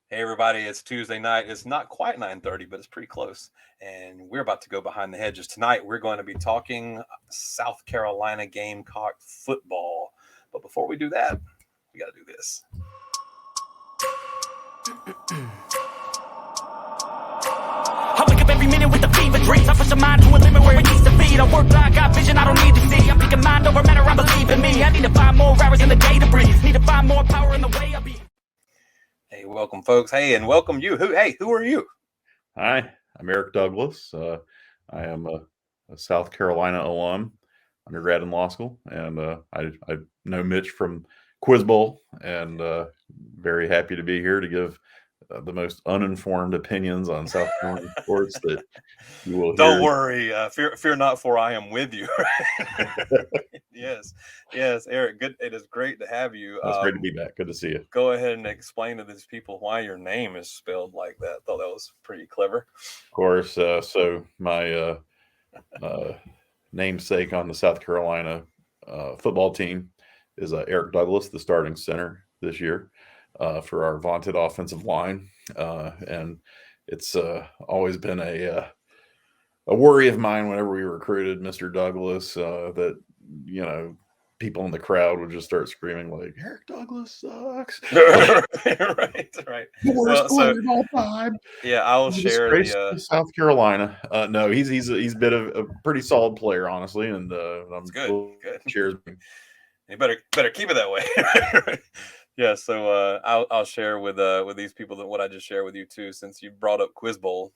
Hey everybody, it's Tuesday night. It's not quite 9:30, but it's pretty close. And we're about to go behind the hedges. Tonight we're going to be talking South Carolina Gamecock football. But before we do that, we got to do this. I wake up every minute with the fever dreams. I push the mind to a limit where it needs to be. I work blind, got vision I don't need to see. I'm picking mind over matter, I believe in me. I need to find more hours in the day to breathe. Need to find more power in the way I be. Hey, welcome, folks. Hey, and welcome you. Who are you? Hi, I'm Eric Douglas. I am a South Carolina alum, undergrad in law school, and I know Mitch from Quiz Bowl, and very happy to be here to give the most uninformed opinions on South Carolina sports that you will hear. Don't worry, fear not, for I am with you. Yes, Eric. Good. It is great to have you. It's great to be back. Good to see you. Go ahead and explain to these people why your name is spelled like that. I thought that was pretty clever. Of course. So my namesake on the South Carolina football team is Eric Douglas, the starting center this year for our vaunted offensive line, and it's always been a worry of mine whenever we recruited Mr. Douglas that people in the crowd would just start screaming like, Eric Douglas sucks. right. Worst player of all time. Yeah, I will share the South Carolina. No, he's been a pretty solid player, honestly, and I'm good. Cheers. You better keep it that way. Yeah, so I'll share with these people that what I just shared with you too. Since you brought up Quiz Bowl,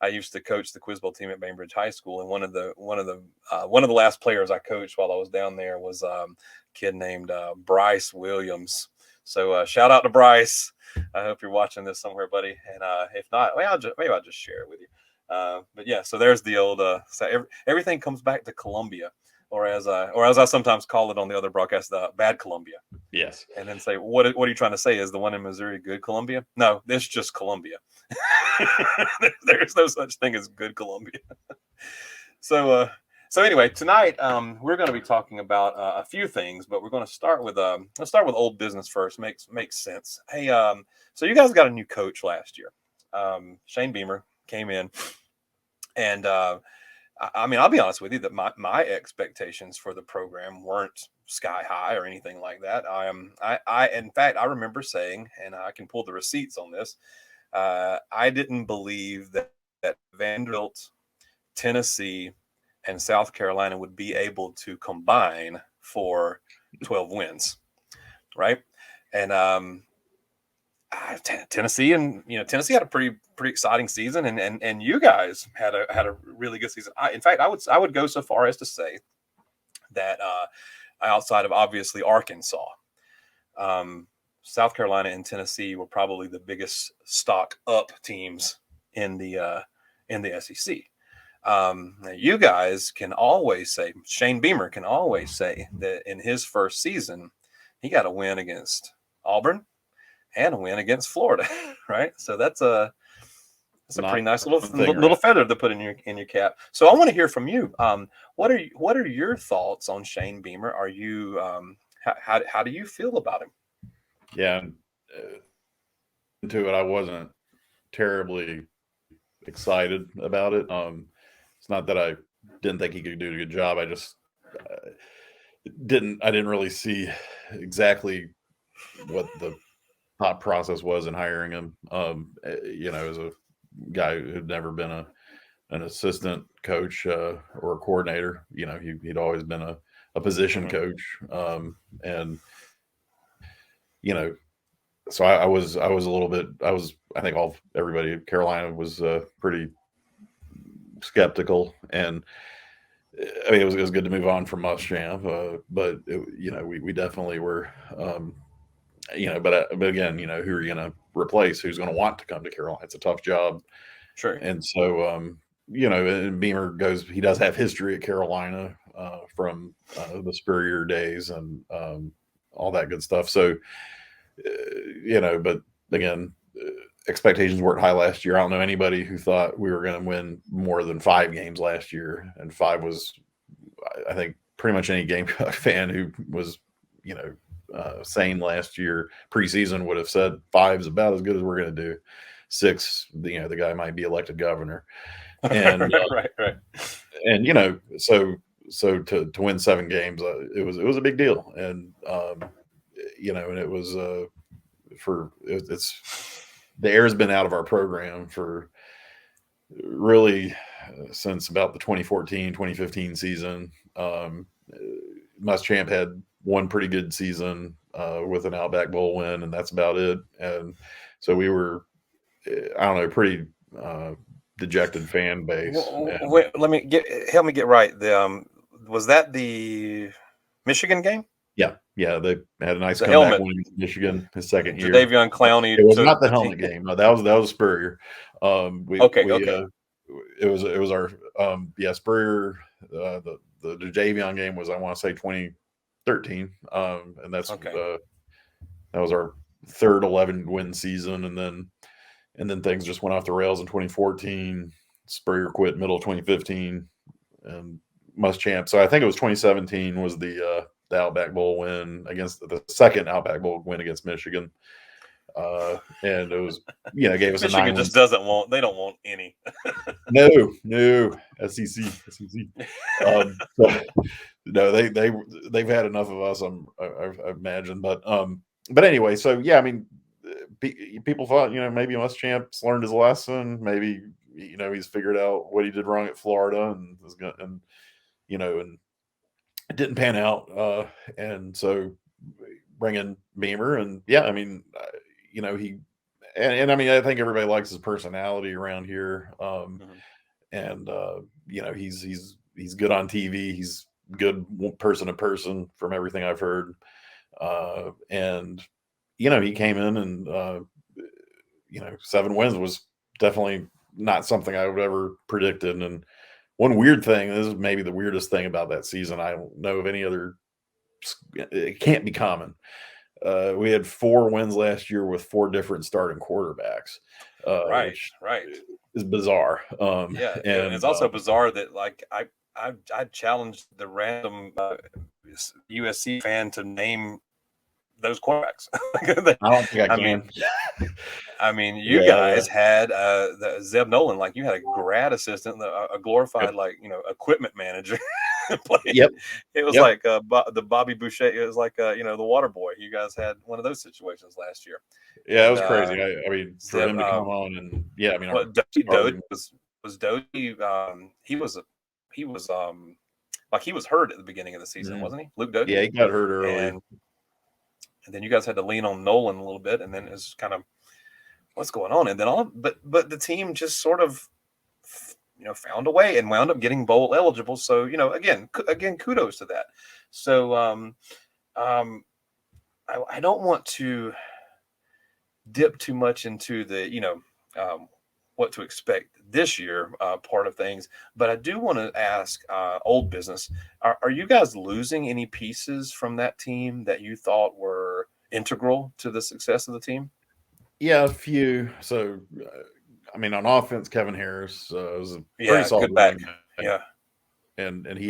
I used to coach the Quiz Bowl team at Bainbridge High School, and one of the last players I coached while I was down there was a kid named Bryce Williams. So shout out to Bryce. I hope you're watching this somewhere, buddy. And if not, maybe I'll just share it with you. But yeah, so there's the old. So everything comes back to Columbia, or as I sometimes call it on the other broadcast, the bad Columbia. Yes. And then say, what are you trying to say? Is the one in Missouri good Columbia? No, this just Columbia. There's no such thing as good Columbia. So anyway, tonight we're going to be talking about a few things, but we're going to start with let's start with old business first. Makes sense. Hey, so you guys got a new coach last year. Shane Beamer came in, and I mean, I'll be honest with you that my expectations for the program weren't sky high or anything like that. I in fact, I remember saying, and I can pull the receipts on this, I didn't believe that Vanderbilt, Tennessee, and South Carolina would be able to combine for 12 wins, right? And Tennessee had a pretty exciting season, and you guys had a really good season. In fact, I would go so far as to say that outside of obviously Arkansas, South Carolina and Tennessee were probably the biggest stock up teams in the SEC. You guys can always say, Shane Beamer can always say that in his first season he got a win against Auburn and a win against Florida, right? So that's a pretty nice little feather to put in your cap. So I want to hear from you. What are your thoughts on Shane Beamer? Are you how do you feel about him? Yeah, into it, I wasn't terribly excited about it. It's not that I didn't think he could do a good job. I just didn't really see exactly what the thought process was in hiring him. As a guy who'd never been an assistant coach or a coordinator, he'd always been a position coach. So I was a little bit. I think everybody at Carolina was pretty skeptical, and I mean it was good to move on from Muschamp, but we definitely were. But again, who are you going to replace? Who's going to want to come to Carolina? It's a tough job, sure. And so and Beamer he does have history at Carolina from the Spurrier days and all that good stuff. So. But again, expectations weren't high last year. I don't know anybody who thought we were going to win more than 5 games last year. And 5 was, I think, pretty much any Gamecock fan who was, saying last year preseason would have said 5 is about as good as we're going to do. 6, the guy might be elected governor, and right. and so to win 7 games, it was a big deal, and and it was it's the air has been out of our program for really since about the 2014-2015 season. Muschamp had one pretty good season with an Outback Bowl win, and that's about it. And so we were, I don't know, pretty dejected fan base. Wait, help me get right. Was that the Michigan game? Yeah, they had a nice The comeback helmet. win against Michigan his second year. Davion Clowney. It was not the helmet game. No, that was Spurrier. Okay. It was our Spurrier. The Davion game was, I want to say, 2013, and that's that was our third 11-win season, and then things just went off the rails in 2014. Spurrier quit middle of 2015, and Muschamp. So I think it was 2017 was the Outback Bowl win against the second Outback Bowl win against Michigan. And it was, gave us Michigan a 9-win. just they don't want any. No, SEC. No, they've had enough of us. I imagine, but anyway, so yeah, I mean, people thought, maybe Muschamp's learned his lesson. Maybe, he's figured out what he did wrong at Florida and it didn't pan out. And so bring in Beamer, and yeah, I mean, he, and I mean, I think everybody likes his personality around here. And he's good on TV. He's good person to person from everything I've heard. And he came in and 7 wins was definitely not something I would ever predicted. And one weird thing, this is maybe the weirdest thing about that season, I don't know of any other, it can't be common. We had 4 wins last year with 4 different starting quarterbacks. Which is bizarre. And it's also bizarre that, like, I challenged the random USC fan to name those quarterbacks. I don't think I can. I mean, you guys had the Zeb Nolan, like you had a grad assistant, a glorified equipment manager. Yep. It was like the Bobby Boucher. It was like the water boy. You guys had one of those situations last year. Yeah, it was crazy. I mean, for him to come on and I mean, Doty was Doty. He was hurt at the beginning of the season, wasn't he? Luke Doty. Yeah, he got hurt early, and then you guys had to lean on Nolan a little bit, and then it's kind of what's going on, and then but the team just sort of found a way and wound up getting bowl eligible. So again, kudos to that. So I don't want to dip too much into the what to expect this year part of things, but I do want to ask old business, are you guys losing any pieces from that team that you thought were integral to the success of the team? Yeah, a few. So I mean, on offense, Kevin Harris was a pretty solid good back. And he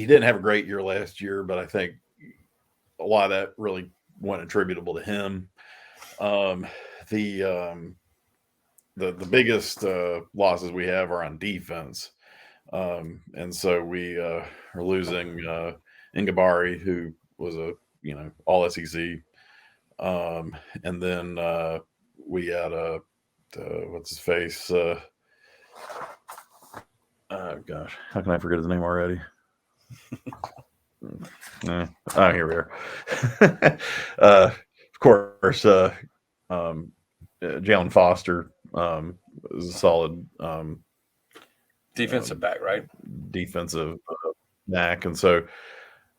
didn't have a great year last year, but I think a lot of that really wasn't attributable to him. The biggest losses we have are on defense, and so we are losing Ngabari, who was a all SEC, and then we had what's his face? Oh gosh, how can I forget his name already? Here we are. Of course, Jalen Foster is a solid defensive back, right? Defensive back, and so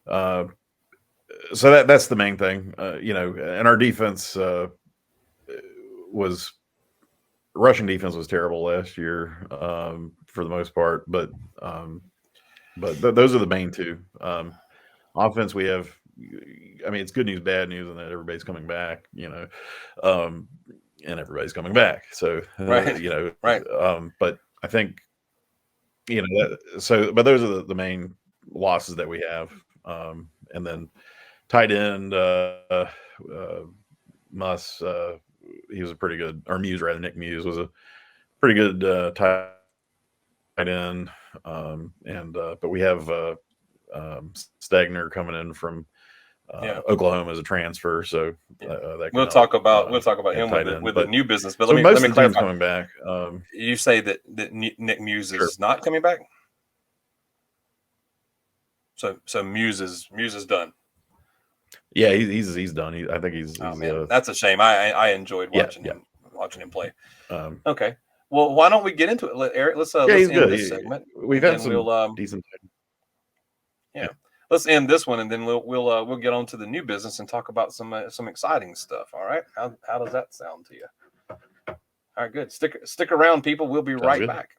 that's the main thing, and our defense was rushing defense was terrible last year for the most part, but those are the main two. Offense, we have, I mean, it's good news, bad news, and that everybody's coming back, and everybody's coming back. So, but I think, but those are the main losses that we have. And then tight end Muss, he was a pretty good, or Muse rather, Nick Muse was a pretty good tight end. But we have Stagner coming in from Oklahoma as a transfer, so we'll talk about him with the new business. But so let me clarify. Coming back. You say that Nick Muse is not coming back. So Muse is done. Yeah, he's done. I think he's that's a shame. I enjoyed watching him play. Okay. Well, why don't we get into it? Let's end this segment. We've had some decent. Yeah. Let's end this one, and then we'll get on to the new business and talk about some exciting stuff. All right. How does that sound to you? All right. Good. Stick around, people. We'll be right back.